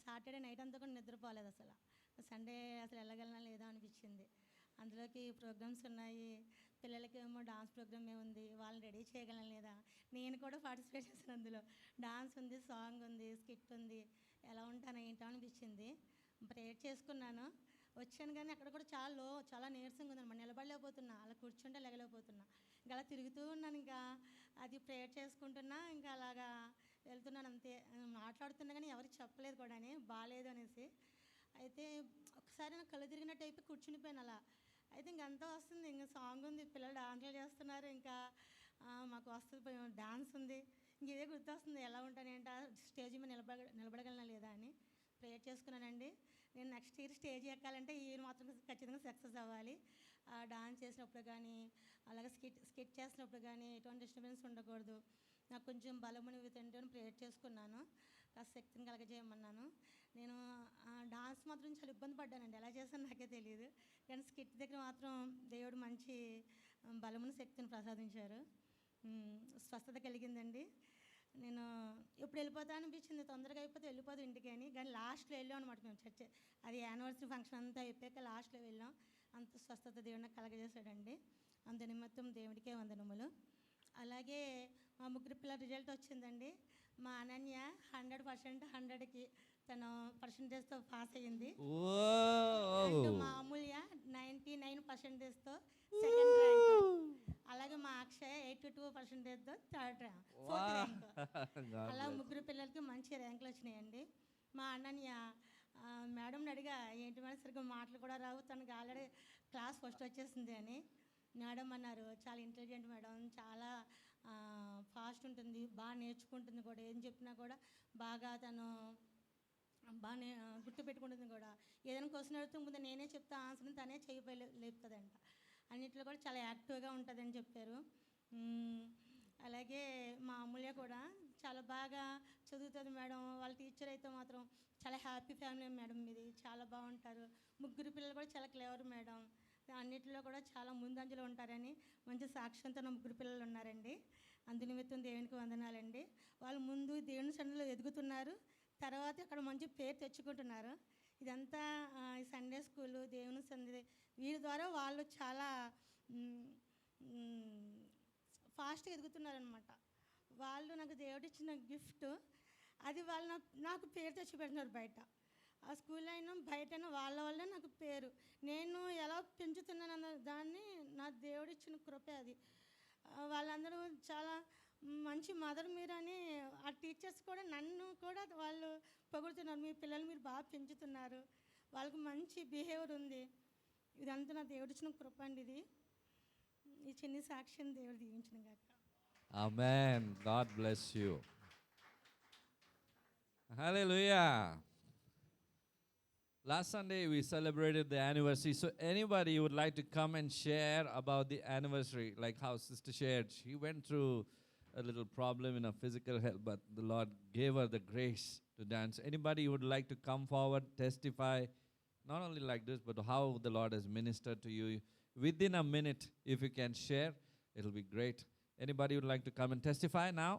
Saturday night అంతా కూడా నిద్రపోలేదు అసలు. సండే అసలు వెళ్ళగలనా లేదా అనిపించింది. అందులోకి ప్రోగ్రామ్స్ ఉన్నాయి, పిల్లలకి ఏమో డాన్స్ ప్రోగ్రామ్ ఉంది, వాళ్ళని రెడీ చేయగలను లేదా. నేను కూడా పార్టిసిపేట్ చేశాను అందులో. డాన్స్ ఉంది, సాంగ్ ఉంది, స్కిట్ ఉంది. ఎలా ఉంటాను ఏంటో అనిపించింది. ప్రేయర్ చేసుకున్నాను, వచ్చాను. కానీ అక్కడ కూడా చాలా నీరసంగా ఉందన్నమాట. నిలబడలేకపోతున్నా, అలా కూర్చుంటే లెగలేకపోతున్నా. ఇంకా అలా తిరుగుతూ ఉన్నాను. ఇంకా అది ప్రేయర్ చేసుకుంటున్నా, ఇంకా అలాగా వెళ్తున్నాను అంతే. మాట్లాడుతున్నా కానీ ఎవరికి చెప్పలేదు కూడా బాగాలేదు అనేసి. అయితే ఒకసారి నాకు కళ్ళు తిరిగినట్టు అయిపోయి కూర్చునిపోయాను అలా. అయితే ఇంకంతా వస్తుంది, ఇంకా సాంగ్ ఉంది, పిల్లలు డాన్సులు చేస్తున్నారు, ఇంకా మాకు వస్తుంది డాన్స్ ఉంది. ఇంక ఇదే గుర్తొస్తుంది, ఎలా ఉంటాను ఏంటా స్టేజ్ మీద నిలబడగలనా లేదా అని. ప్రేయర్ చేసుకున్నానండి. నేను నెక్స్ట్ ఇయర్ స్టేజ్ ఎక్కాలంటే ఈ ఇయర్ మాత్రం ఖచ్చితంగా సక్సెస్ అవ్వాలి. డాన్స్ చేసినప్పుడు కానీ, అలాగే స్కిట్ చేసినప్పుడు కానీ ఎటువంటి డిస్టర్బెన్స్ ఉండకూడదు. నాకు కొంచెం బలముని తింటూ ప్రేయర్ చేసుకున్నాను, కాస్త శక్తిని కలగజేయమన్నాను. నేను డాన్స్ మాత్రం చాలా ఇబ్బంది పడ్డానండి, ఎలా చేశాను నాకే తెలియదు. కానీ స్కిట్ దగ్గర మాత్రం దేవుడు మంచి బలమును శక్తిని ప్రసాదించారు. స్వస్థత కలిగిందండి. నేను ఎప్పుడు వెళ్ళిపోతా అనిపించింది, తొందరగా అయిపోతే వెళ్ళిపోదు ఇంటికి అని. కానీ లాస్ట్లో వెళ్ళాం అనమాట మేము చర్చ్. అది యానివర్సరీ ఫంక్షన్ అంతా అయిపోయాక లాస్ట్లో వెళ్ళాం. అంత స్వస్థత దేవుడిని కలగజేశాడండి. అంత నిమిత్తం దేవుడికే వందనములు. అలాగే మా ముగ్గురు పిల్లల రిజల్ట్ వచ్చిందండి. మా అనన్య 100% 100కి తను పర్సంటేజ్తో పాస్ అయ్యింది. అండ్ మా అమూల్య 99%తో సెకండ్ ర్యాంక్. అలాగే మా అక్షయ 82%తో థర్డ్ ర్యాంక్, ఫోర్త్ ర్యాంక్. అలా ముగ్గురు పిల్లలకి మంచి ర్యాంకులు వచ్చినాయండి. మా అనన్య మేడంని అడిగా, ఏంటి మేడం సరిగ్గా మాటలు కూడా రావు, తనకి ఆల్రెడీ క్లాస్ ఫస్ట్ వచ్చేసింది అని. మేడం అన్నారు, చాలా ఇంటెలిజెంట్ మేడం, చాలా ఫాస్ట్ ఉంటుంది, బాగా నేర్చుకుంటుంది కూడా, ఏం చెప్పినా కూడా బాగా తను బాగా గుర్తుపెట్టుకుంటుంది కూడా. ఏదైనా క్వశ్చన్ అడుగుతూ ముందు నేనే చెప్తా ఆన్సర్ని తనే చేయిపోయి లేపుతుందంట. అన్నింటిలో కూడా చాలా యాక్టివ్గా ఉంటుందని చెప్పారు. అలాగే మా అమూల్య కూడా చాలా బాగా చదువుతుంది మేడం. వాళ్ళ టీచర్ అయితే మాత్రం చాలా హ్యాపీ ఫ్యామిలీ మేడం మీది, చాలా బాగుంటారు. ముగ్గురు పిల్లలు కూడా చాలా క్లేవర్ మేడం, అన్నింటిలో కూడా చాలా ముందంజలో ఉంటారని మంచి సాక్ష్యంతో నా ముగ్గురు పిల్లలు ఉన్నారండి. అందు నిమిత్తం దేవునికి వందనాలండి. వాళ్ళు ముందు దేవుని సన్నిధిలో ఎదుగుతున్నారు, తర్వాత అక్కడ మంచి పేరు తెచ్చుకుంటున్నారు. ఇదంతా ఈ సండే స్కూలు, దేవుని సన్నిధి, వీరి ద్వారా వాళ్ళు చాలా ఫాస్ట్గా ఎదుగుతున్నారనమాట. వాళ్ళు నాకు దేవుడిచ్చిన గిఫ్ట్, అది వాళ్ళు నాకు పేరు తెచ్చిపెడుతున్నారు బయట. ఆ స్కూల్లో అయినా బయటైనా వాళ్ళ వల్లే నాకు పేరు. నేను ఎలా పెంచుతున్నానన్న దాన్ని నా దేవుడిచ్చిన కృపే అది. వాళ్ళందరూ చాలా మంచి మదర్ మీరని, ఆ టీచర్స్ కూడా నన్ను కూడా వాళ్ళు పొగుడుతున్నారు, మీ పిల్లలు మీరు బాగా పెంచుతున్నారు, వాళ్ళకి మంచి బిహేవియర్ ఉంది. ఇదంతా నా దేవుడిచ్చిన కృప అండి. ఇది ఈ చిన్న సాక్ష్యం దేవుడు దీవించిన గాక. ఆమేన్. God bless you. హల్లెలూయా. Last Sunday we celebrated the anniversary. So anybody would like to come and share about the anniversary, like how sister shared. She went through a little problem in her physical health, but the Lord gave her the grace to dance. Anybody would like to come forward, testify, not only like this, but how the Lord has ministered to you within a minute. If you can share, it'll be great. Anybody would like to come and testify now?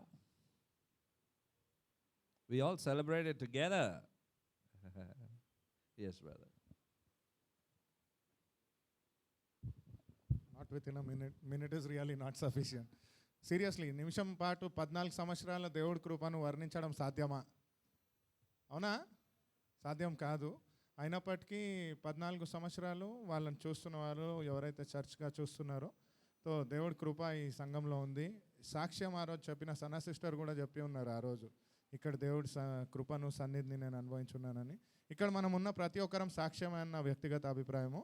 We all celebrated together. Yes, brother. Not within a minute. Minute is really not sufficient. Seriously, నిమిషం పాటు 14 సంవత్సరాల దేవుడి కృపను వర్ణించడం సాధ్యమా? అవునా? సాధ్యం కాదు. అయినప్పటికీ 14 సంవత్సరాలు వాళ్ళని చూస్తున్నవారు ఎవరైతే చర్చ్గా చూస్తున్నారో, తో దేవుడి కృప ఈ సంఘంలో ఉంది. సాక్ష్యం ఆ రోజు చెప్పిన సన్న సిస్టర్ కూడా చెప్పి ఉన్నారు ఆ రోజు, ఇక్కడ దేవుడి కృపను సన్నిధిని నేను అనుభవించున్నానని. ఇక్కడ మనం ఉన్న ప్రతి ఒక్కరం సాక్ష్యమైన వ్యక్తిగత అభిప్రాయము.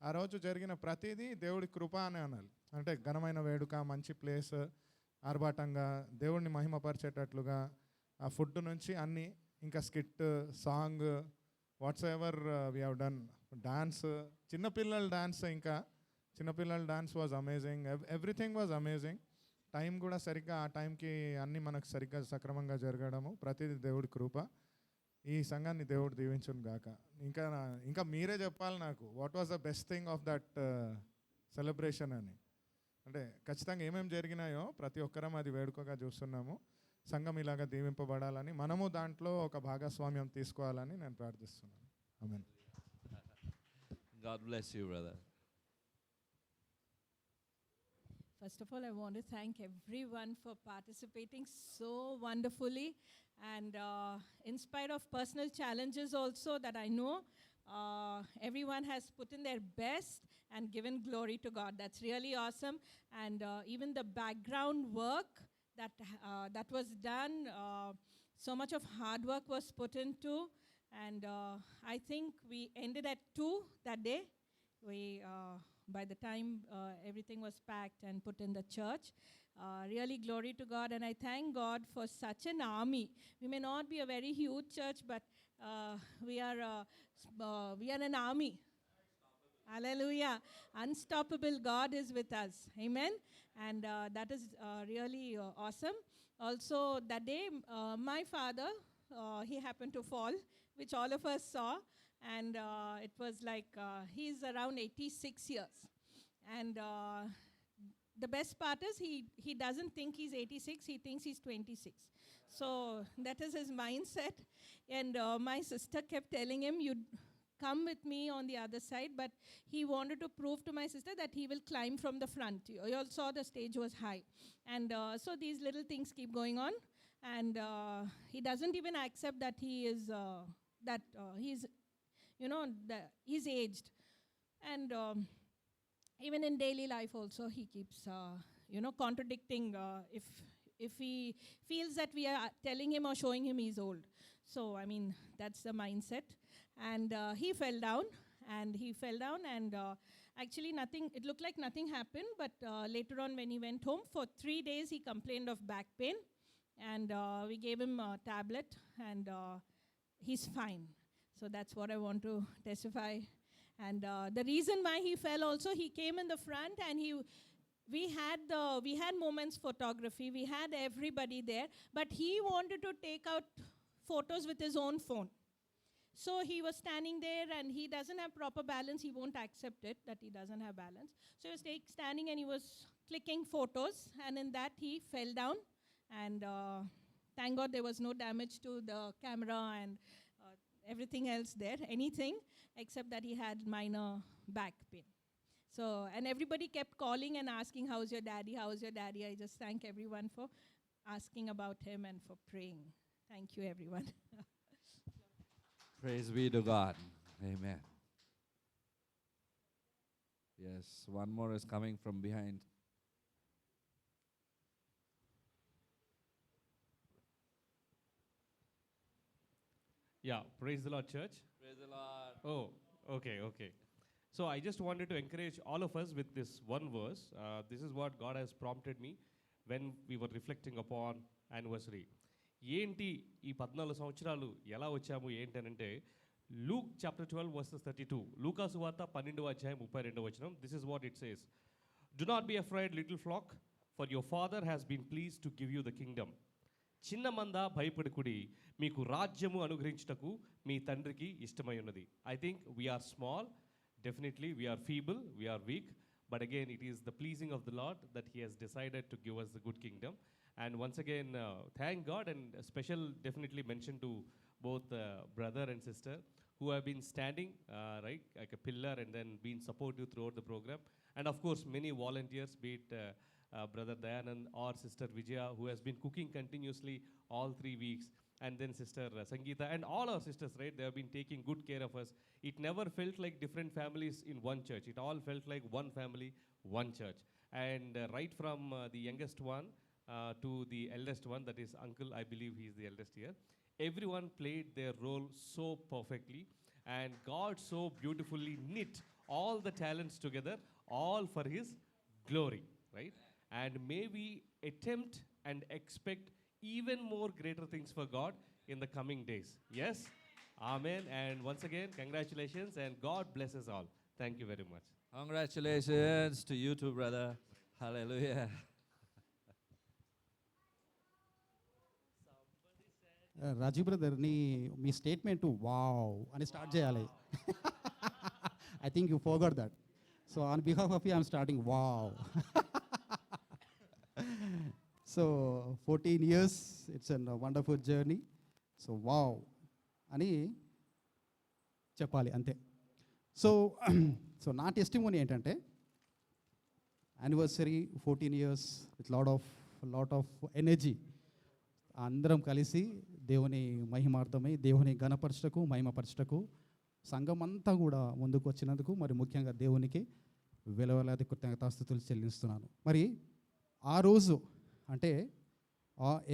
ఆ రోజు జరిగిన ప్రతిదీ దేవుడి కృప అని అనాలి. అంటే ఘనమైన వేడుక, మంచి ప్లేస్, ఆర్భాటంగా దేవుడిని మహిమపరిచేటట్లుగా, ఆ ఫుడ్ నుంచి అన్నీ, ఇంకా skit, song, whatsoever we have done, dance, చిన్నపిల్లల డాన్స్, ఇంకా చిన్నపిల్లల dance was amazing. Everything was amazing. Time కూడా సరిగ్గా ఆ టైంకి అన్నీ మనకు సరిగ్గా సక్రమంగా జరగడము ప్రతిదీ దేవుడి కృప. ఈ సంఘాన్ని దేవుడు దీవించును గాక. ఇంకా మీరే చెప్పాలి నాకు, what was the best thing of that celebration అని. అంటే ఖచ్చితంగా ఏమేమి జరిగినాయో ప్రతి ఒక్కరం అది వేడుకగా చూస్తున్నాము. సంఘం ఇలాగా దీవింపబడాలని మనము దాంట్లో ఒక భాగస్వామ్యం తీసుకోవాలని నేను ప్రార్థిస్తున్నాను. ఆమేన్. God bless you, brother. First of all, I want to thank everyone for participating so wonderfully. And in spite of personal challenges also that I know, everyone has put in their best and given glory to God. That's really awesome. And even the background work that was done, so much of hard work was put into. And I think we ended at 2 that day. We, by the time everything was packed and put in the church, really glory to God. And I thank God for such an army. We may not be a very huge church, but we are an army. Hallelujah. Unstoppable God is with us. Amen. And that is really awesome. Also, that day, my father, he happened to fall, which all of us saw. And it was like, he's around 86 years. And the best part is he doesn't think he's 86, he thinks he's 26. So that is his mindset. And my sister kept telling him, you come with me on the other side. But he wanted to prove to my sister that he will climb from the front. You all saw the stage was high. And so these little things keep going on. And he doesn't even accept that he is, he's, he's aged. And even in daily life also, he keeps, contradicting if he feels that we are telling him or showing him he's old. So, I mean, that's the mindset. And he fell down, and actually nothing, it looked like nothing happened, but later on when he went home, for 3 days he complained of back pain, and we gave him a tablet, and he's fine. So that's what I want to testify. And the reason why he fell also, he came in the front, and we had moments photography, we had everybody there, but he wanted to take out photos with his own phone. So he was standing there, and he doesn't have proper balance. He won't accept it that he doesn't have balance. So he was standing, and he was clicking photos, and in that he fell down. And thank God there was no damage to the camera and everything else there, anything, except that he had minor back pain. So, and everybody kept calling and asking, how's your daddy, how's your daddy? I just thank everyone for asking about him and for praying. Thank you, everyone. Praise be to God. Amen. Yes, one more is coming from behind. Yeah, praise the Lord, church. Praise the Lord. Oh, okay. So I just wanted to encourage all of us with this one verse. This is what God has prompted me when we were reflecting upon anniversary. ఏంటి ఈ 14 సంవత్సరాలు ఎలా వచ్చాము ఏంటనంటే Luke chapter 12 versus 32, లూకాసు వార్త 12వ అధ్యాయం 32వ వచనం. This is what it says, do not be afraid little flock, for your father has been please to give you the kingdom. చిన్న మంద భయపడుకుడి, మీకు రాజ్యము అనుగ్రహించుటకు మీ తండ్రికి ఇష్టమై ఉన్నది. I think we're small, definitely we're feeble, we're weak, but again it is the pleasing of the Lord that he has decided to give us the good kingdom. And once again, thank God, and a special definitely mention to both brother and sister who have been standing right like a pillar and then been supportive throughout the program. And of course many volunteers, be it brother Dayanand or sister Vijaya, who has been cooking continuously all 3 weeks, and then sister Sangeeta and all our sisters, right, they have been taking good care of us. It never felt like different families in one church. It all felt like one family, one church. And right from the youngest one to the eldest one, that is uncle, I believe he is the eldest here, everyone played their role so perfectly, and God so beautifully knit all the talents together, all for his glory, right? And may we attempt and expect even more greater things for God in the coming days. Yes? Amen. And once again, congratulations, and God bless us all. Thank you very much. Congratulations to you too, brother. Hallelujah. Raji brother me statement wow అని start చేయాలి. I think you ఫోర్గాట్ that. So on behalf of you I'm starting wow. So 14 years, it's an wonderful journey. So wow అని చెప్పాలి అంతే. So so నా testimony ఏంటంటే anniversary 14 years with lot of energy అందరం కలిసి దేవుని మహిమార్థమై దేవుని ఘనపరచటకు మహిమపరచటకు సంఘం అంతా కూడా ముందుకు వచ్చినందుకు మరి ముఖ్యంగా దేవునికి వేలాది కృతజ్ఞతాస్తుతులు చెల్లిస్తున్నాను. మరి ఆ రోజు అంటే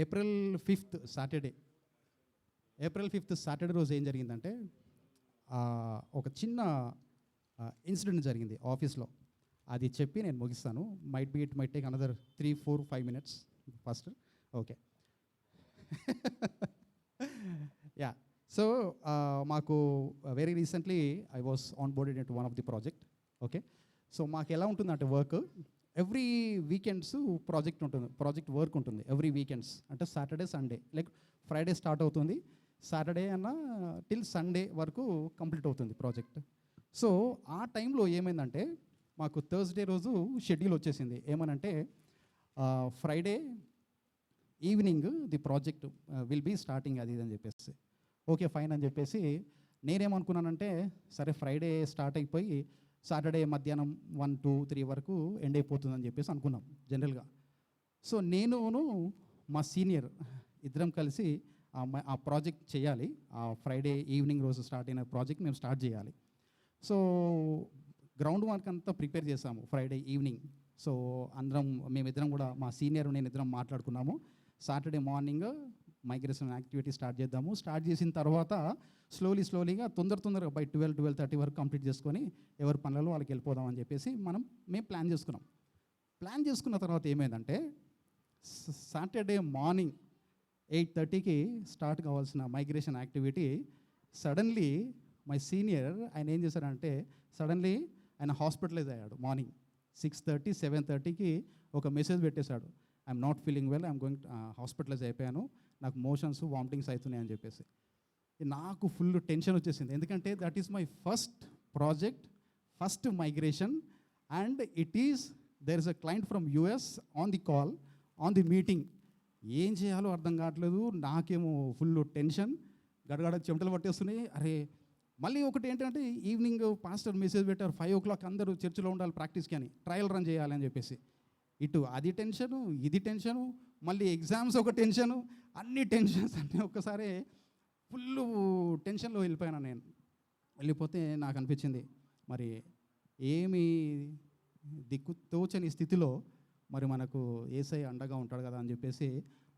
ఏప్రిల్ 5th సాటర్డే రోజు ఏం జరిగిందంటే ఒక చిన్న ఇన్సిడెంట్ జరిగింది ఆఫీస్లో. అది చెప్పి నేను ముగిస్తాను. It might take another 3-4-5 minutes first. Okay. Yeah. So మాకు very recently I was onboarded into one of the project. Okay. So మాకు ఎలా ఉంటుందంటే work every weekends project work ఉంటుంది ఎవ్రీ వీకెండ్స్. అంటే Saturday Sunday, like Friday start అవుతుంది, Saturday అన్న till Sunday వరకు complete అవుతుంది ప్రాజెక్ట్. సో ఆ టైంలో ఏమైందంటే మాకు థర్స్డే రోజు షెడ్యూల్ వచ్చేసింది. ఏమనంటే Friday evening the project will be starting అది ఇది అని చెప్పేసి. ఓకే ఫైన్ అని చెప్పేసి నేనేమనుకున్నానంటే సరే ఫ్రైడే స్టార్ట్ అయిపోయి సాటర్డే మధ్యాహ్నం 1-2-3 వరకు ఎండ్ అయిపోతుందని చెప్పేసి అనుకున్నాం జనరల్గా. సో నేనును మా సీనియర్ ఇద్దరం కలిసి ఆ ప్రాజెక్ట్ చేయాలి. ఆ ఫ్రైడే ఈవినింగ్ రోజు స్టార్ట్ అయిన ప్రాజెక్ట్ మేము స్టార్ట్ చేయాలి. సో గ్రౌండ్ వర్క్ అంతా ప్రిపేర్ చేసాము ఫ్రైడే ఈవినింగ్. సో మేమిద్దరం కూడా మా సీనియర్ నేను ఇద్దరం మాట్లాడుకున్నాము. Saturday morning migration activity start చేద్దాము. స్టార్ట్ చేసిన తర్వాత స్లోలీగా తొందరగా బై 12-12:30 వరకు కంప్లీట్ చేసుకొని ఎవరి పనులలో వాళ్ళకి వెళ్ళిపోదాం అని చెప్పేసి మేము ప్లాన్ చేసుకున్నాం. ప్లాన్ చేసుకున్న తర్వాత ఏమైందంటే సాటర్డే మార్నింగ్ 8:30కి స్టార్ట్ కావాల్సిన migration activity suddenly my senior ఆయన ఏం చేశారంటే సడన్లీ ఆయన హాస్పిటలైజ్ అయ్యాడు. మార్నింగ్ 6:30-7:30కి ఒక మెసేజ్ పెట్టేశాడు, I'm not feeling well, I'm going hospitalise అయిపోయాను, నాకు మోషన్స్ వామిటింగ్స్ అవుతున్నాయి అని చెప్పేసి. నాకు ఫుల్ టెన్షన్ వచ్చేసింది. ఎందుకంటే that is my first project, first migration, and there is a client from US on the call, on the meeting. ఏం చేయాలో అర్థం కావట్లేదు. నాకేమో ఫుల్ టెన్షన్, గడగడ చెమటలు పట్టేస్తున్నాయి. అరే మళ్ళీ ఒకటి ఏంటంటే ఈవినింగ్ పాస్టర్ మెసేజ్ పెట్టారు 5 o'clock అందరూ చర్చిలో ఉండాలి ప్రాక్టీస్కి అని, ట్రయల్ రన్ చేయాలని చెప్పేసి. ఇటు అది టెన్షను, ఇది టెన్షను, మళ్ళీ ఎగ్జామ్స్ ఒక టెన్షను, అన్ని టెన్షన్స్ అన్నీ ఒక్కసారి ఫుల్ టెన్షన్లో వెళ్ళిపోయాను నేను. వెళ్ళిపోతే నాకు అనిపించింది మరి ఏమి దిక్కు తోచని స్థితిలో మరి మనకు యేసయ్య అండగా ఉంటాడు కదా అని చెప్పేసి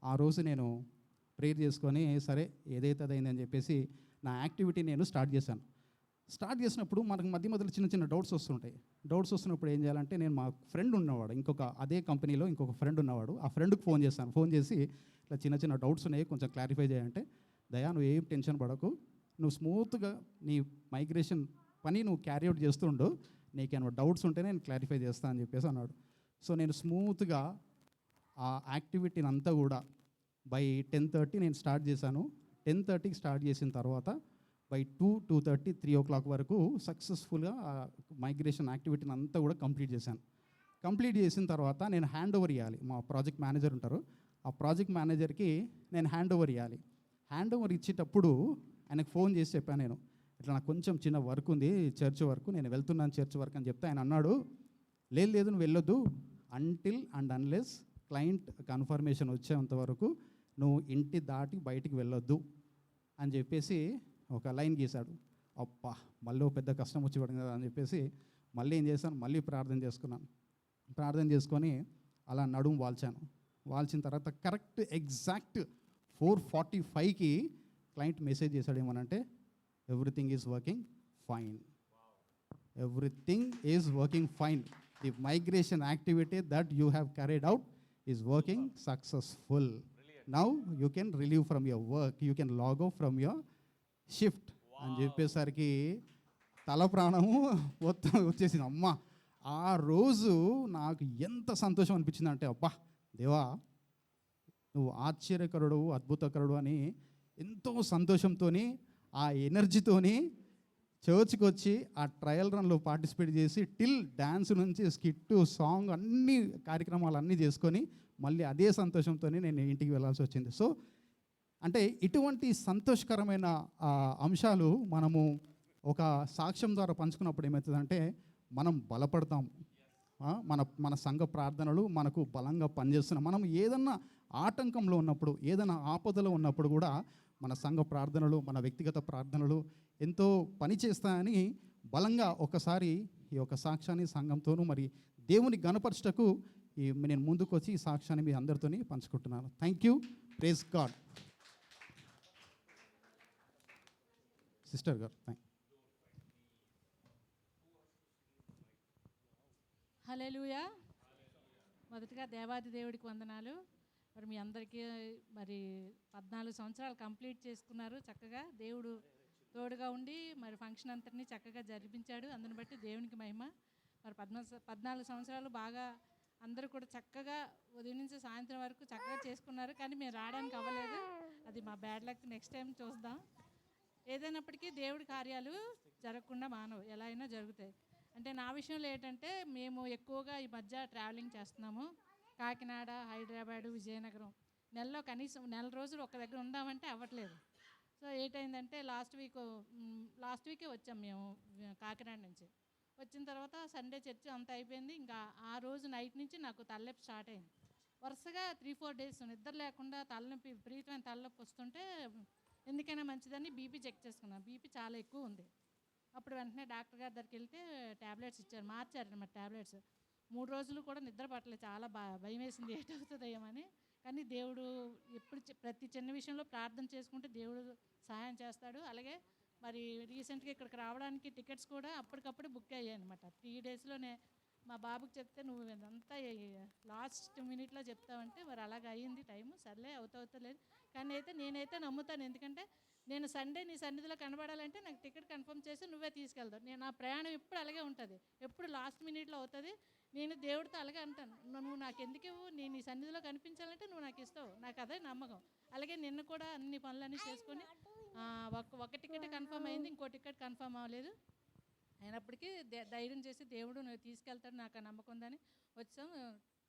ఆ రోజు నేను ప్రేయర్ చేసుకొని సరే ఏదైతే అదైందని చెప్పేసి నా యాక్టివిటీ నేను స్టార్ట్ చేశాను. స్టార్ట్ చేసినప్పుడు మనకు మధ్యలో చిన్న డౌట్స్ వస్తుంటాయి. డౌట్స్ వస్తున్నప్పుడు ఏం చేయాలంటే నేను మా ఫ్రెండ్ ఉన్నవాడు, అదే కంపెనీలో ఇంకొక ఫ్రెండ్ ఉన్నవాడు, ఆ ఫ్రెండ్కి ఫోన్ చేశాను. ఫోన్ చేసి ఇట్లా చిన్న డౌట్స్ ఉన్నాయి కొంచెం క్లారిఫై చేయంటే, దయా నువ్వు ఏం టెన్షన్ పడకు, నువ్వు స్మూత్గా నీ మైగ్రేషన్ పని నువ్వు క్యారీ అవుట్ చేస్తుండు, నీకేమైనా డౌట్స్ ఉంటే నేను క్లారిఫై చేస్తాను అని చెప్పేసి అన్నాడు. సో నేను స్మూత్గా ఆ యాక్టివిటీని అంతా కూడా బై 10:30 నేను స్టార్ట్ చేశాను. 10:30కి స్టార్ట్ చేసిన తర్వాత బై 2-2:30, 3 o'clock వరకు సక్సెస్ఫుల్గా మైగ్రేషన్ యాక్టివిటీని అంతా కూడా కంప్లీట్ చేశాను. కంప్లీట్ చేసిన తర్వాత నేను హ్యాండ్ ఓవర్ ఇవ్వాలి. మా ప్రాజెక్ట్ మేనేజర్ ఉంటారు, ఆ ప్రాజెక్ట్ మేనేజర్కి నేను హ్యాండ్ ఓవర్ ఇవ్వాలి. హ్యాండ్ ఓవర్ ఇచ్చేటప్పుడు ఆయనకు ఫోన్ చేసి చెప్పాను, నేను ఇట్లా నాకు కొంచెం చిన్న వర్క్ ఉంది, చర్చ్ వర్క్, నేను వెళ్తున్నాను చర్చ్ వర్క్ అని చెప్తే ఆయన అన్నాడు, లేదు నువ్వు వెళ్ళొద్దు, until and unless client confirmation వచ్చేంత వరకు నువ్వు ఇంటి దాటి బయటికి వెళ్ళొద్దు అని చెప్పేసి ఒక లైన్ గీశాడు. అప్పా మళ్ళీ పెద్ద కష్టం వచ్చి పడింది కదా అని చెప్పేసి మళ్ళీ ఏం చేశాను, మళ్ళీ ప్రార్థన చేసుకున్నాను. ప్రార్థన చేసుకొని అలా నడుము వాల్చిన తర్వాత కరెక్ట్ ఎగ్జాక్ట్ 4:45కి క్లయింట్ మెసేజ్ చేశాడు, ఏమనంటే everything is working fine, everything is working fine, the migration activity that you have carried out is working successful, now you can relieve from your work, you can log off from your shift అని చెప్పేసరికి తల ప్రాణము మొత్తం వచ్చేసింది. అమ్మ ఆ రోజు నాకు ఎంత సంతోషం అనిపించింది అంటే, అబ్బా దేవా నువ్వు ఆశ్చర్యకరుడు, అద్భుతకరుడు అని ఎంతో సంతోషంతో ఆ ఎనర్జీతోని చర్చ్కి వచ్చి ఆ ట్రయల్ రన్లో పార్టిసిపేట్ చేసి టిల్ డ్యాన్స్ నుంచి స్కిట్, సాంగ్ అన్ని కార్యక్రమాలు అన్నీ చేసుకొని మళ్ళీ అదే సంతోషంతో నేను ఇంటికి వెళ్ళాల్సి వచ్చింది. సో అంటే ఇటువంటి సంతోషకరమైన అంశాలు మనము ఒక సాక్ష్యం ద్వారా పంచుకున్నప్పుడు ఏమవుతుందంటే మనం బలపడతాం. మన సంఘ ప్రార్థనలు మనకు బలంగా పనిచేస్తున్నాం. మనం ఏదన్నా ఆటంకంలో ఉన్నప్పుడు, ఏదైనా ఆపదలో ఉన్నప్పుడు కూడా మన సంఘ ప్రార్థనలు, మన వ్యక్తిగత ప్రార్థనలు ఎంతో పనిచేస్తాయని బలంగా ఒకసారి ఈ యొక్క సాక్ష్యాన్ని సంఘంతోనూ మరి దేవుని గణపరచుటకు నేను ముందుకు వచ్చి ఈ సాక్ష్యాన్ని మీ అందరితోని పంచుకుంటున్నాను. Thank you. Praise God. Sister గారు హల్లెలూయా. మొదటగా దేవాది దేవుడికి వందనాలు. మరి మీ అందరికీ మరి 14 సంవత్సరాలు కంప్లీట్ చేసుకున్నారు. చక్కగా దేవుడు తోడుగా ఉండి మరి ఫంక్షన్ అంతటినీ చక్కగా జరిపించాడు. అందుని బట్టి దేవునికి మహిమ. మరి 14 సంవత్సరాలు బాగా అందరూ కూడా చక్కగా ఉదయం నుంచి సాయంత్రం వరకు చక్కగా చేసుకున్నారు. కానీ మేము రావడానికి అవ్వలేదు. అది మా బ్యాడ్ లక్. నెక్స్ట్ టైం చూద్దాం. ఏదైనప్పటికీ దేవుడి కార్యాలు జరగకుండా మానవు, ఎలా అయినా జరుగుతాయి. అంటే నా విషయంలో ఏంటంటే మేము ఎక్కువగా ఈ మధ్య ట్రావెలింగ్ చేస్తున్నాము. కాకినాడ, హైదరాబాదు, విజయనగరం. నెలలో కనీసం 4 రోజులు ఒక దగ్గర ఉందామంటే అవ్వట్లేదు. సో ఏటైందంటే లాస్ట్ వీకే వచ్చాం మేము కాకినాడ నుంచి. వచ్చిన తర్వాత సండే చర్చ్ అంతా అయిపోయింది. ఇంకా ఆ రోజు నైట్ నుంచి నాకు తలనొప్పి స్టార్ట్ అయింది. వరుసగా 3-4 డేస్ నిద్ర లేకుండా తలనొప్పి, విపరీతమైన తలనొప్పి వస్తుంటే ఎందుకైనా మంచిదని బీపీ చెక్ చేసుకున్నాను. బీపీ చాలా ఎక్కువ ఉంది. అప్పుడు వెంటనే డాక్టర్ గారి దగ్గరికి వెళ్తే ట్యాబ్లెట్స్ ఇచ్చారు, మార్చారు అన్నమాట ట్యాబ్లెట్స్. 3 రోజులు కూడా నిద్ర పట్టలేదు. చాలా భయం వేసింది ఏటవుతుందో ఏమని. కానీ దేవుడు ఎప్పుడు ప్రతి చిన్న విషయంలో ప్రార్థన చేసుకుంటే దేవుడు సహాయం చేస్తాడు. అలాగే మరి రీసెంట్గా ఇక్కడికి రావడానికి టికెట్స్ కూడా అప్పటికప్పుడు బుక్ అయ్యాయి అనమాట. 3 డేస్లోనే మా బాబుకి చెప్తే నువ్వు ఇదంతా లాస్ట్ మినిట్లో చెప్తావంటే మరి అలాగ అయ్యింది టైము. సర్లే అవుతలేదు. కానీ నేనైతే నమ్ముతాను. ఎందుకంటే నేను సండే నీ సన్నిధిలో కనబడాలంటే నాకు టికెట్ కన్ఫర్మ్ చేసి నువ్వే తీసుకెళ్తావు. నా ప్రయాణం ఎప్పుడు అలాగే ఉంటుంది, ఎప్పుడు లాస్ట్ మినిట్లో అవుతుంది. నేను దేవుడితో అలాగే అంటాను, నువ్వు నాకు ఎందుకు ఇవ్వు, నేను నీ సన్నిధిలో కనిపించాలంటే నువ్వు నాకు ఇస్తావు. నాకు అదే నమ్మకం. అలాగే నిన్న కూడా అన్ని పనులన్నీ చేసుకొని ఒక టికెట్ కన్ఫర్మ్ అయింది, ఇంకో టికెట్ కన్ఫర్మ్ అవ్వలేదు. అయినప్పటికీ ధైర్యం చేసి దేవుడు నువ్వు తీసుకెళ్తాడు, నాకు ఆ నమ్మకం ఉందని వచ్చాం.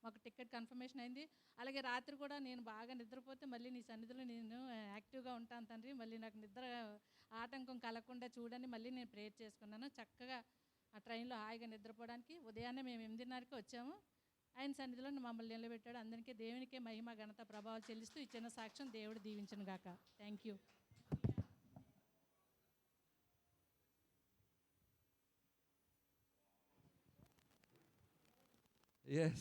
మాకు టికెట్ కన్ఫర్మేషన్ అయింది. అలాగే రాత్రి కూడా నేను బాగా నిద్రపోతే మళ్ళీ నీ సన్నిధిలో నేను యాక్టివ్గా ఉంటాను తండ్రి, మళ్ళీ నాకు నిద్ర ఆటంకం కలగకుండా చూడని మళ్ళీ నేను ప్రేయర్ చేసుకున్నాను. చక్కగా ఆ ట్రైన్లో హాయిగా నిద్రపోవడానికి ఉదయాన్నే మేము 8:30కి వచ్చాము. ఆయన సన్నిధిలో మమ్మల్ని నిలబెట్టాడు. అందరికీ దేవునికే మహిమ ఘనత ప్రభావాలు చెల్లిస్తూ ఇచ్చిన సాక్ష్యం దేవుడు దీవించును గాక. Thank you. Yes.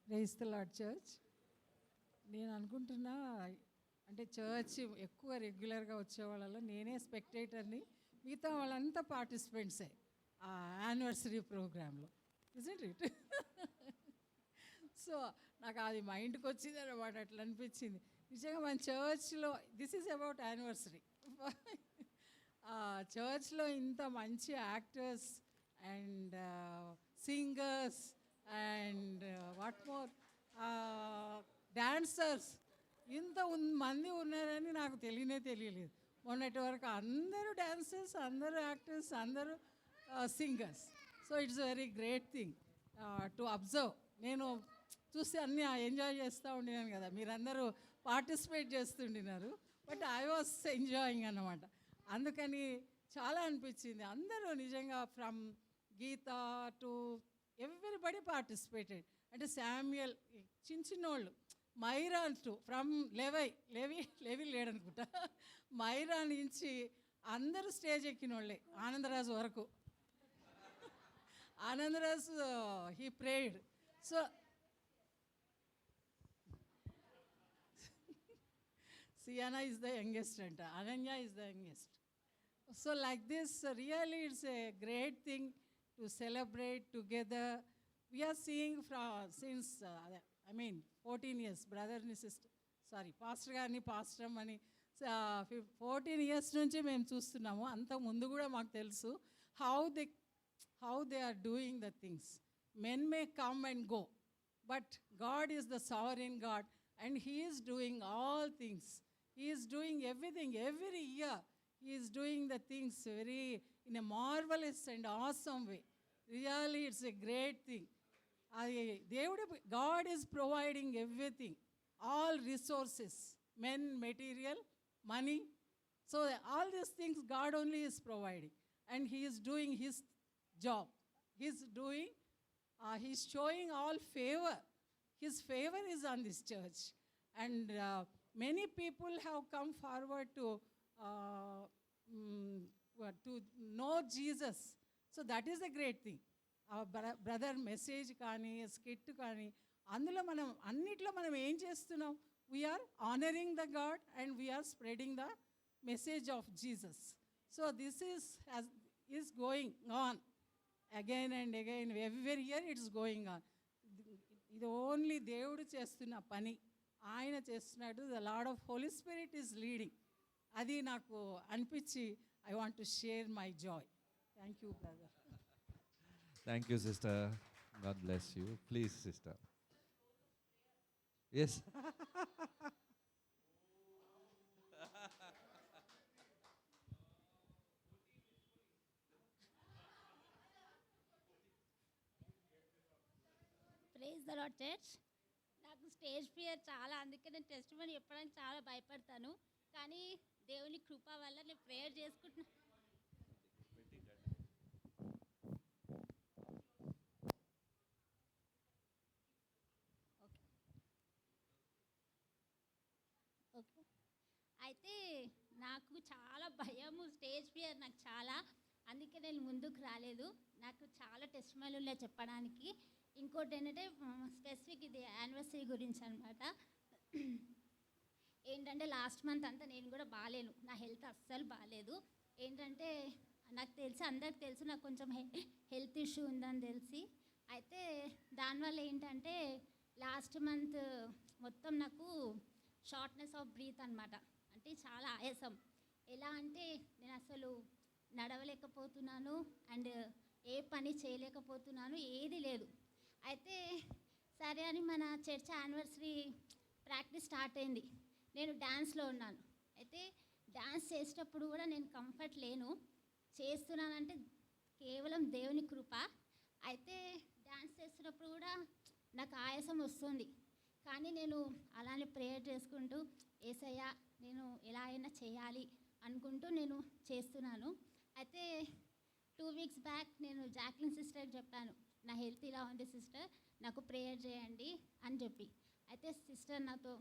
Praise the lord church. నేను అనుకుంటున్నా అంటే చర్చ్ ఎక్కువ రెగ్యులర్గా వచ్చే వాళ్ళలో నేనే స్పెక్టేటర్ని, మిగతా వాళ్ళంతా పార్టిసిపెంట్సే ఆ యానివర్సరీ ప్రోగ్రాంలో. Isn't it? సో నాకు అది మైండ్కి వచ్చింది అనమాట. అట్లా అనిపించింది నిజంగా మన చర్చ్లో దిస్ ఈజ్ అబౌట్ యానివర్సరీ. చర్చ్లో ఇంత మంచి actors and singers and what more dancers ఇంత మంది ఉన్నారని నాకు తెలియలేదు. మొన్నటి వరకు అందరూ డాన్సర్స్, అందరూ యాక్టర్స్, అందరూ singers. So it's very great thing to observe. నేను చూసి అన్నీ ఎంజాయ్ చేస్తూ ఉండినాను కదా, మీరందరూ పార్టిసిపేట్ చేస్తుండినారు, బట్ ఐ వాస్ ఎంజాయింగ్ అన్నమాట. అందుకని చాలా అనిపించింది. అందరూ నిజంగా from Geeta to everybody participated. అంటే శామ్యుయల్ చిన్నోళ్ళు, మైరా టు ఫ్రమ్ లేవి లేడనుకుంటా, మైరా నుంచి అందరూ స్టేజ్ ఎక్కిన వాళ్ళే. ఆనందరాజు వరకు, Anandaraju he prayed. So Sienna is the youngest and Ananya is the youngest. So like this, really it's a great thing to celebrate together. We are seeing since 14 years, brother and sister, pastor గారిని pastor అని 14 years నుంచి మేము చూస్తున్నాము. అంత ముందు కూడా మాకు తెలుసు how they are doing the things. Men may come and go, but God is the sovereign God and He is doing all things. He is doing everything every year. He is doing the things very in a marvelous and awesome way. Really, it's a great thing. God is providing everything, all resources, men, material, money. So all these things God only is providing. And He is doing His job. He's showing all favor. His favor is on this church. And many people have come forward to know Jesus. So that is a great thing. Our brother message కానీ skit కానీ అన్నిట్లో మనం ఏం చేస్తున్నాం? We are honoring the God and we are spreading the message of Jesus. So this is going on again and again. Every year it is going on. ఇది only దేవుడు చేస్తున్న పని, ఆయన చేస్తున్నట్టు. The lord of holy spirit is leading. అది నాకు అనిపించి I want to share my joy. Thank you brother. Thank you, sister. God bless you. Please, sister. Yes. Praise the lord church. నాకు స్టేజ్ ఫియర్ చాలా, అందుకే నేను test money చెప్పడానికి చాలా భయపడతాను. కానీ దేవుని కృప వల్ల నేను ప్రేయర్ చేసుకుంటున్నాను. ఓకే, అయితే నాకు చాలా భయము, స్టేజ్ ఫియర్ నాకు చాలా, అందుకే నేను ముందుకు రాలేదు. నాకు చాలా టెస్ట్ మనీ చెప్పడానికి. ఇంకోటి ఏంటంటే స్పెసిఫిక్ ఇది యానివర్సరీ గురించి అనమాట. ఏంటంటే లాస్ట్ మంత్ అంతా నేను కూడా బాగాలేను, నా హెల్త్ అస్సలు బాగాలేదు. ఏంటంటే నాకు తెలిసి, అందరికి తెలుసు నాకు కొంచెం హెల్త్ ఇష్యూ ఉందని తెలిసి. అయితే దానివల్ల ఏంటంటే లాస్ట్ మంత్ మొత్తం నాకు షార్ట్నెస్ ఆఫ్ బ్రీత్ అనమాట. అంటే చాలా ఆయాసం. ఎలా అంటే నేను అసలు నడవలేకపోతున్నాను అండ్ ఏ పని చేయలేకపోతున్నాను, ఏది లేదు. అయితే సరే అని మన చర్చ్ యానివర్సరీ ప్రాక్టీస్ స్టార్ట్ అయింది. నేను డ్యాన్స్లో ఉన్నాను. అయితే డ్యాన్స్ చేసేటప్పుడు కూడా నేను కంఫర్ట్ లేను. చేస్తున్నానంటే కేవలం దేవుని కృప. అయితే డ్యాన్స్ చేస్తున్నప్పుడు కూడా నాకు ఆయాసం వస్తుంది. కానీ నేను అలానే ప్రేయర్ చేసుకుంటూ, యేసయ్యా నేను ఎలా అయినా చేయాలి అనుకుంటూ నేను చేస్తున్నాను. అయితే 2 weeks బ్యాక్ నేను జాక్లిన్ సిస్టర్కి చెప్పాను, నా హెల్త్ ఇలా ఉంది సిస్టర్, నాకు ప్రేయర్ చేయండి అని చెప్పి. అయితే సిస్టర్ నాతో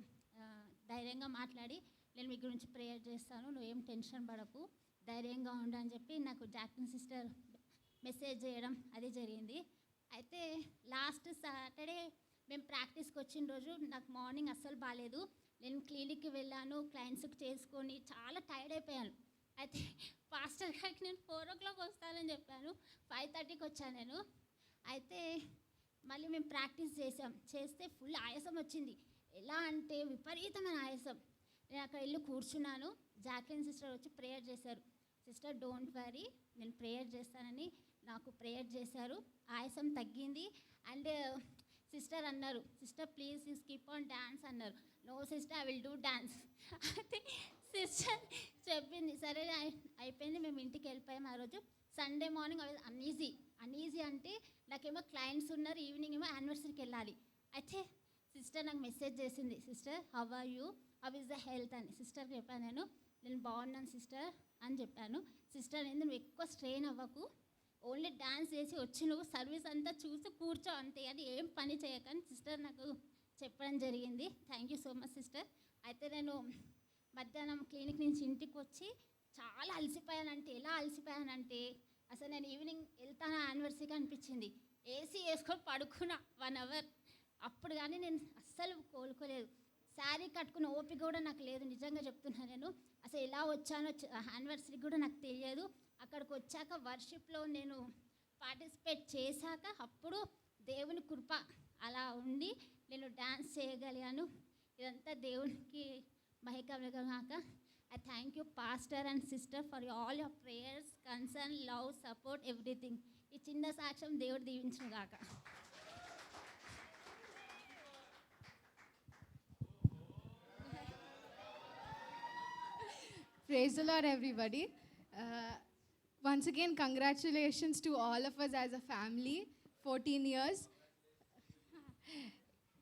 ధైర్యంగా మాట్లాడి, నేను మీ గురించి ప్రేయర్ చేస్తాను, నువ్వేం టెన్షన్ పడకు, ధైర్యంగా ఉండు అని చెప్పి నాకు జాక్లిన్ సిస్టర్ మెసేజ్ చేయడం అది జరిగింది. అయితే లాస్ట్ సాటర్డే మేము ప్రాక్టీస్కి వచ్చిన రోజు నాకు మార్నింగ్ అస్సలు బాగాలేదు. నేను క్లినిక్కి వెళ్ళాను, క్లయింట్స్కి చేసుకొని చాలా టైర్డ్ అయిపోయాను. అయితే పాస్టర్ గారికి నేను 4 o'clock వస్తానని చెప్పాను, 5:30కి వచ్చాను నేను. అయితే మళ్ళీ మేము ప్రాక్టీస్ చేస్తే ఫుల్ ఆయాసం వచ్చింది. ఎలా అంటే విపరీతమైన ఆయాసం. నేను అక్కడ వెళ్ళి కూర్చున్నాను. జాక్లిన్ సిస్టర్ వచ్చి ప్రేయర్ చేశారు. సిస్టర్ డోంట్ వరీ, నేను ప్రేయర్ చేస్తానని నాకు ప్రేయర్ చేశారు. ఆయాసం తగ్గింది. అండ్ సిస్టర్ అన్నారు, sister please keep on dance అన్నారు. No sister, I will do dance. అయితే సిస్టర్ చెప్పింది, సరే అయిపోయింది. మేము ఇంటికి వెళ్ళిపోయాము. ఆ రోజు సండే మార్నింగ్ అన్ఈజీ అంటే నాకేమో క్లయింట్స్ ఉన్నారు, ఈవినింగ్ ఏమో యానివర్సరీకి వెళ్ళాలి. అయితే సిస్టర్ నాకు మెసేజ్ చేసింది, sister how are you, how is the health అని. సిస్టర్కి చెప్పాను, నేను బాగున్నాను సిస్టర్ అని చెప్పాను. సిస్టర్ అనేది నువ్వు ఎక్కువ స్ట్రెయిన్ అవ్వకు, ఓన్లీ డ్యాన్స్ చేసి వచ్చి నువ్వు సర్వీస్ అంతా చూసి కూర్చో అంతే, అది ఏం పని చేయకని సిస్టర్ నాకు చెప్పడం జరిగింది. Thank you so much sister. అయితే నేను మధ్యాహ్నం క్లినిక్ నుంచి ఇంటికి వచ్చి చాలా అలసిపోయానంటే, ఎలా అలసిపోయానంటే అసలు నేను ఈవినింగ్ వెళ్తాను యానివర్సరీకి అనిపించింది. ఏసీ వేసుకొని పడుకున్నా 1 hour. అప్పుడు కానీ నేను అస్సలు కోలుకోలేదు. శారీ కట్టుకున్న ఓపిక కూడా నాకు లేదు, నిజంగా చెప్తున్నా. నేను అసలు ఎలా వచ్చానో యానివర్సరీకి కూడా నాకు తెలియదు. అక్కడికి వచ్చాక వర్షిప్లో నేను పార్టిసిపేట్ చేశాక అప్పుడు దేవుని కృప అలా ఉండి నేను డ్యాన్స్ చేయగలిగాను. ఇదంతా దేవునికి మహిమగాక. I thank you pastor and sister for all your prayers, concern, love, support, everything. ఈ చిన్న సాక్ష్యం దేవుడు దీవించును గాక. Praise the Lord, everybody. Once again, congratulations to all of us as a family. 14 years.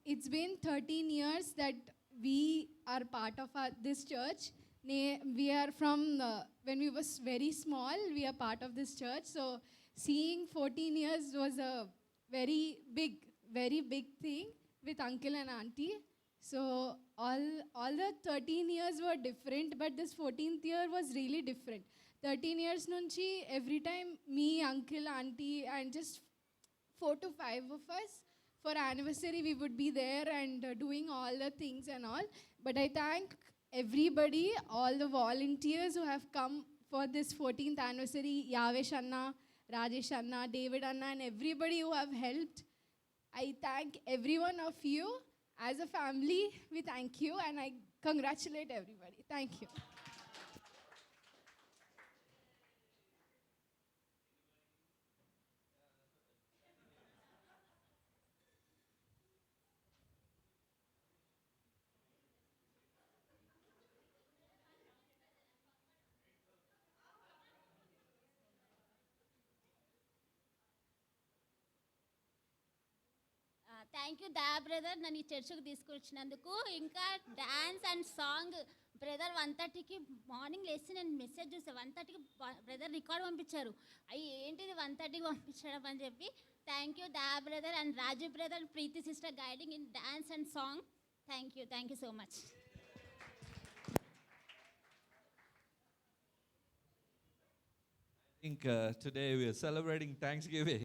It's been 13 years that we are part of this church. We are from, when we was very small, we are part of this church. So seeing 14 years was a very big thing with uncle and auntie. So all the 13 years were different, but this 14th year was really different. 13 years nunchi, every time me, uncle, auntie, and just 4 to 5 of us, for anniversary we would be there and doing all the things and all. But I thank everybody, all the volunteers who have come for this 14th anniversary, Yavesh Anna, Rajesh Anna, David Anna, and everybody who have helped. I thank every one of you. As a family, we thank you and I congratulate everybody. Thank you. Thank you దయా brother నన్ను ఈ చర్చకు తీసుకొచ్చినందుకు. ఇంకా dance and song brother 1:30కి morning లేచి నేను message చూసాను. 1:30కి బ్రదర్ రికార్డ్ పంపించారు. అయ్యి ఏంటిది 1:30కి పంపించడం అని చెప్పి. థ్యాంక్ యూ దయా brother and Raju brother, Preethi sister guiding in dance and song. Thank you so much. I think today we are celebrating Thanksgiving.